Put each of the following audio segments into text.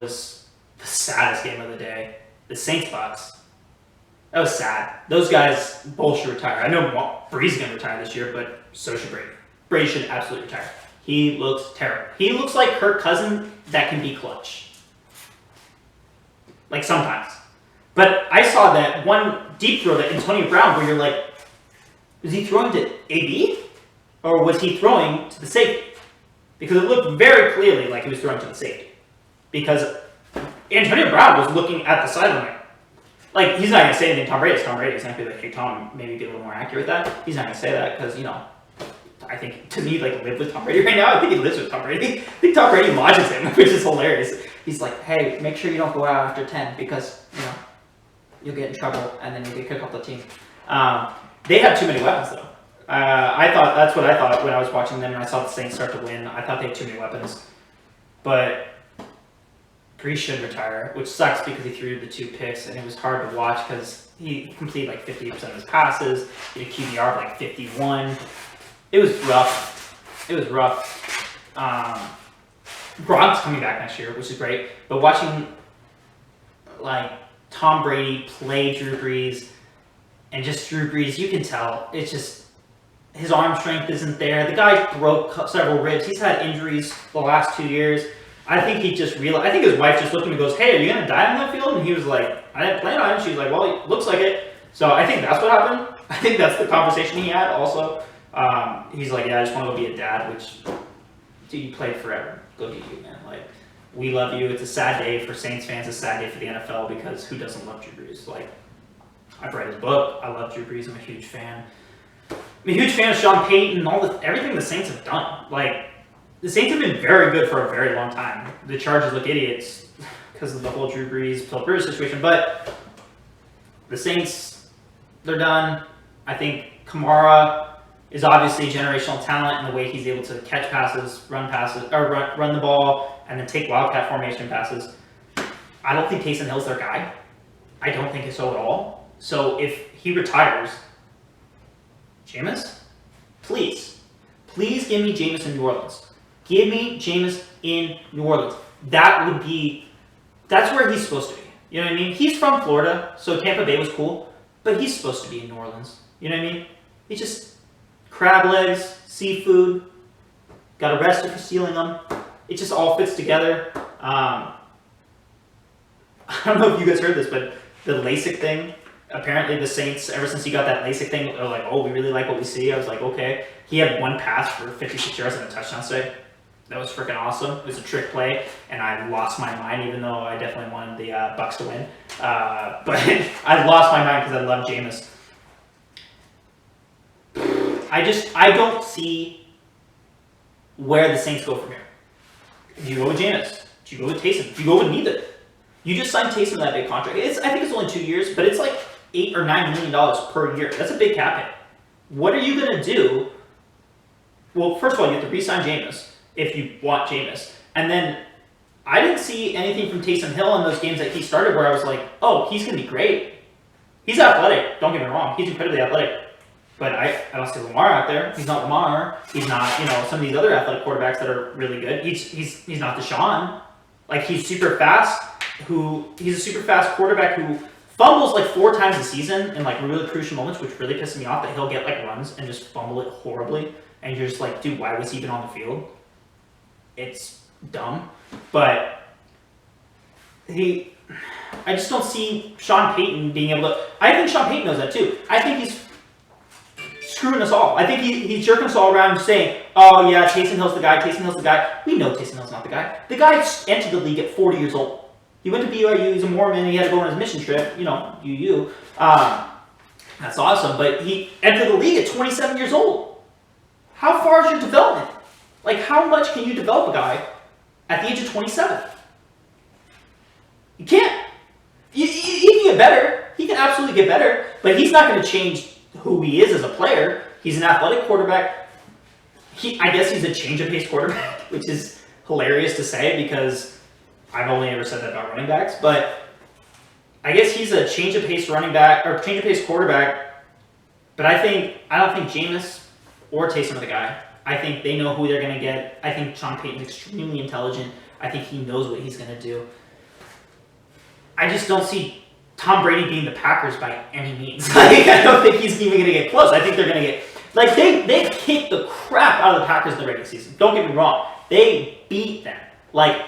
was the saddest game of the day. The Saints Bucs. That was sad. Those guys both should retire. I know Bree's going to retire this year, but so should Brady. Brady should absolutely retire. He looks terrible. He looks like Kirk Cousins that can be clutch. Like sometimes. But I saw that one deep throw that Antonio Brown where you're like, was he throwing to AB? Or was he throwing to the safety? Because it looked very clearly like he was throwing to the safety. Because Antonio Brown was looking at the sideline. Like, he's not going to say anything to Tom Brady. Tom Brady's going to be like, hey, Tom, maybe be a little more accurate with that. He's not going to say that because, I think, to me, like, live with Tom Brady right now. I think he lives with Tom Brady. I think Tom Brady lodges him, which is hilarious. He's like, hey, make sure you don't go out after 10 because, you'll get in trouble and then you'll get kicked off the team. They have too many weapons, though. That's what I thought when I was watching them and I saw the Saints start to win. I thought they had too many weapons. But Brees should retire, which sucks because he threw the 2 picks and it was hard to watch because he completed like 50% of his passes. He had a QBR of like 51. It was rough. Gronk's coming back next year, which is great. But watching like Tom Brady play Drew Brees and just Drew Brees, you can tell it's just his arm strength isn't there. The guy broke several ribs. He's had injuries the last 2 years. I think he just realized. I think his wife just looked at him and goes, "Hey, are you gonna die on that field?" And he was like, "I didn't plan on it." She's like, "Well, it looks like it." So I think that's what happened. I think that's the conversation he had. Also, he's like, "Yeah, I just want to go be a dad." Which, dude, you played forever. Go do you, man. Like, we love you. It's a sad day for Saints fans. It's a sad day for the NFL because who doesn't love Drew Brees? Like, I've read his book. I love Drew Brees. I'm a huge fan. I'm a huge fan of Sean Payton and everything the Saints have done. Like, the Saints have been very good for a very long time. The Chargers look idiots because of the whole Drew Brees, Phil Rivers situation. But the Saints, they're done. I think Kamara is obviously generational talent in the way he's able to catch passes, run the ball, and then take wildcat formation passes. I don't think Taysom Hill's their guy. I don't think so at all. So if he retires, Jameis, please give me Jameis in New Orleans. Give me Jameis in New Orleans. That's where he's supposed to be. You know what I mean? He's from Florida, so Tampa Bay was cool, but he's supposed to be in New Orleans. You know what I mean? He's just crab legs, seafood, got arrested for stealing them. It just all fits together. I don't know if you guys heard this, but the LASIK thing, apparently the Saints, ever since he got that LASIK thing, they're like, oh, we really like what we see. I was like, okay. He had 1 pass for 56 yards and a touchdown today. That was freaking awesome. It was a trick play, and I lost my mind, even though I definitely wanted the Bucs to win. But I lost my mind because I love Jameis. I don't see where the Saints go from here. Do you go with Jameis? Do you go with Taysom? Do you go with neither? You just signed Taysom that big contract. I think it's only 2 years, but it's like $8 or $9 million per year. That's a big cap hit. What are you going to do? Well, first of all, you have to re-sign Jameis if you want Jameis. And then I didn't see anything from Taysom Hill in those games that he started where I was like, oh, he's going to be great. He's athletic. Don't get me wrong. He's incredibly athletic. But I don't see Lamar out there. He's not Lamar. He's not, some of these other athletic quarterbacks that are really good. He's not Deshaun. Like, he's super fast. He's a super fast quarterback who fumbles like 4 times a season in like really crucial moments, which really pisses me off that he'll get like runs and just fumble it horribly. And you're just like, dude, why was he even on the field? It's dumb. But I just don't see Sean Payton being able to. I think Sean Payton knows that too. I think he's screwing us all. I think he's jerking us all around saying, oh yeah, Taysom Hill's the guy. We know Taysom Hill's not the guy. The guy entered the league at 40 years old. He went to BYU, he's a Mormon, he had to go on his mission trip, that's awesome, but he entered the league at 27 years old. How far is your development? Like, how much can you develop a guy at the age of 27? You can't. He can get better. He can absolutely get better, but he's not going to change who he is as a player. He's an athletic quarterback. I guess he's a change-of-pace quarterback, which is hilarious to say because I've only ever said that about running backs, but I guess he's a change-of-pace running back or change-of-pace quarterback. But I don't think Jameis or Taysom are the guy. I think they know who they're going to get. I think Sean Payton's extremely intelligent. I think he knows what he's going to do. I just don't see Tom Brady being the Packers by any means. Like, I don't think he's even going to get close. I think they're going to get... Like, they kicked the crap out of the Packers in the regular season. Don't get me wrong. They beat them. Like,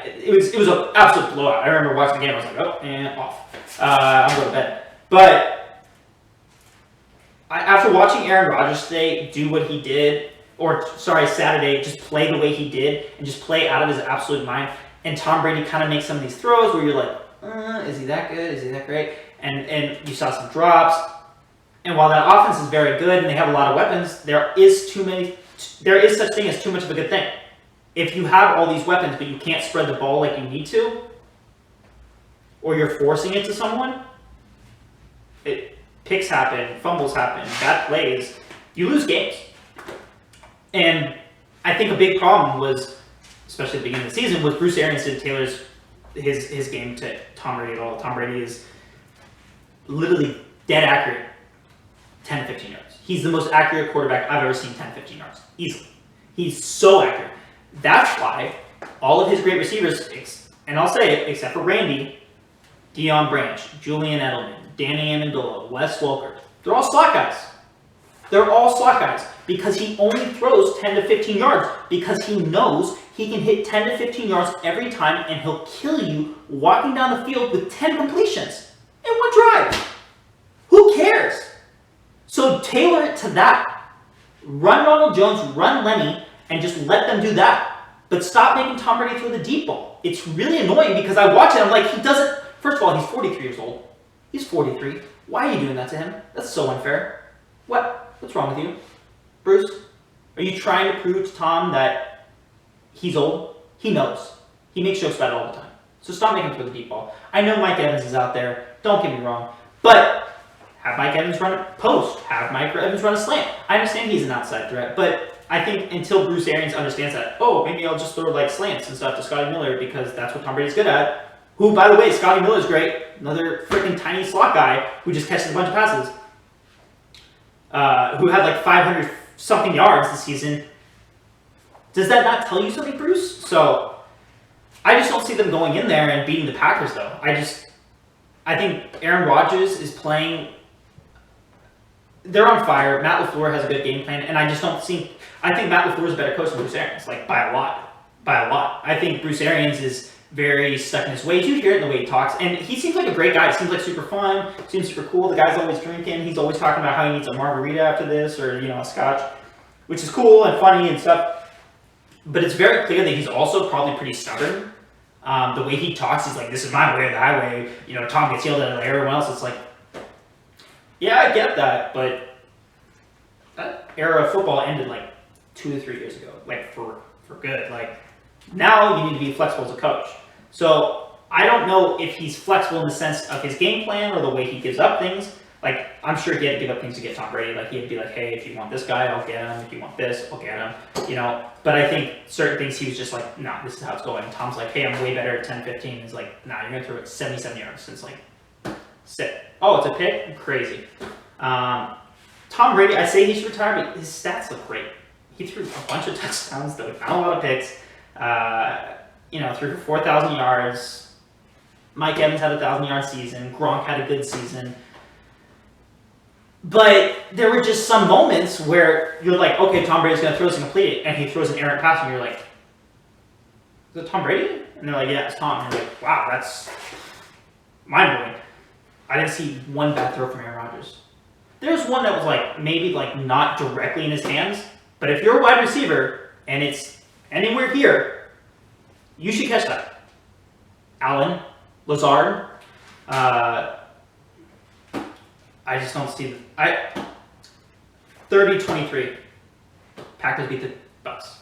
it was an absolute blowout. I remember watching the game. I was like, oh, and off. I'm going to bed. But after watching Aaron Rodgers today do what he did, Saturday, just play the way he did, and just play out of his absolute mind, and Tom Brady kind of makes some of these throws where you're like, is he that good? Is he that great? And you saw some drops. And while that offense is very good and they have a lot of weapons, there is such thing as too much of a good thing. If you have all these weapons but you can't spread the ball like you need to, or you're forcing it to someone, picks happen, fumbles happen, bad plays, you lose games. And I think a big problem was, especially at the beginning of the season, was Bruce Arians didn't tailor his game to Tom Brady at all. Tom Brady is literally dead accurate 10 to 15 yards. He's the most accurate quarterback I've ever seen 10 to 15 yards. Easily. He's so accurate. That's why all of his great receivers, and I'll say it, except for Randy, Deion Branch, Julian Edelman, Danny Amendola, Wes Welker, they're all slot guys. They're all slot guys because he only throws 10 to 15 yards because he knows he can hit 10 to 15 yards every time and he'll kill you walking down the field with 10 completions in one drive. Who cares? So tailor it to that. Run Ronald Jones, run Lenny, and just let them do that. But stop making Tom Brady throw the deep ball. It's really annoying because I watch it, I'm like, he doesn't... First of all, he's 43 years old. He's 43. Why are you doing that to him? That's so unfair. What's wrong with you? Bruce, are you trying to prove to Tom that he's old? He knows. He makes jokes about it all the time. So stop making him throw the deep ball. I know Mike Evans is out there. Don't get me wrong. But have Mike Evans run a post. Have Mike Evans run a slant. I understand he's an outside threat, but I think until Bruce Arians understands that, maybe I'll just throw like slants and stuff to Scotty Miller because that's what Tom Brady's good at. Who, by the way, Scotty Miller's great. Another freaking tiny slot guy who just catches a bunch of passes. Who had like 500-something yards this season. Does that not tell you something, Bruce? So, I just don't see them going in there and beating the Packers, though. I think Aaron Rodgers is playing... They're on fire. Matt LaFleur has a good game plan, and I just don't see... I think Matt LaFleur is a better coach than Bruce Arians, like, by a lot. By a lot. I think Bruce Arians is very stuck in his ways. You hear it in the way he talks, and he seems like a great guy. He seems like super fun, seems super cool. The guy's always drinking. He's always talking about how he needs a margarita after this, or, a scotch, which is cool and funny and stuff. But it's very clear that he's also probably pretty stubborn. The way he talks, he's like, this is my way or the highway. Tom gets yelled at by everyone else. It's like, yeah, I get that, but that era of football ended like 2 to 3 years ago, like for good. Like, now you need to be flexible as a coach. So I don't know if he's flexible in the sense of his game plan or the way he gives up things. Like, I'm sure he had to give up things to get Tom Brady. Like, he'd be like, hey, if you want this guy, I'll get him. If you want this, I'll get him. But I think certain things he was just like, nah, this is how it's going. And Tom's like, hey, I'm way better at 10-15. He's like, nah, you're going to throw it 77 yards. And it's like, sit. Oh, it's a pick? Crazy. Tom Brady, I say he should retire, but his stats look great. He threw a bunch of touchdowns, though, not a lot of picks. Threw for 4,000 yards. Mike Evans had a 1,000-yard season. Gronk had a good season. But there were just some moments where you're like, okay, Tom Brady's going to throw this and complete it, and he throws an errant pass, and you're like, is it Tom Brady? And they're like, yeah, it's Tom. And you're like, wow, that's mind-blowing. I didn't see one bad throw from Aaron Rodgers. There was one that was like, maybe like not directly in his hands, but if you're a wide receiver and it's anywhere here, you should catch that. Allen, Lazard, I just don't see 30-23. Packers beat the Bucs.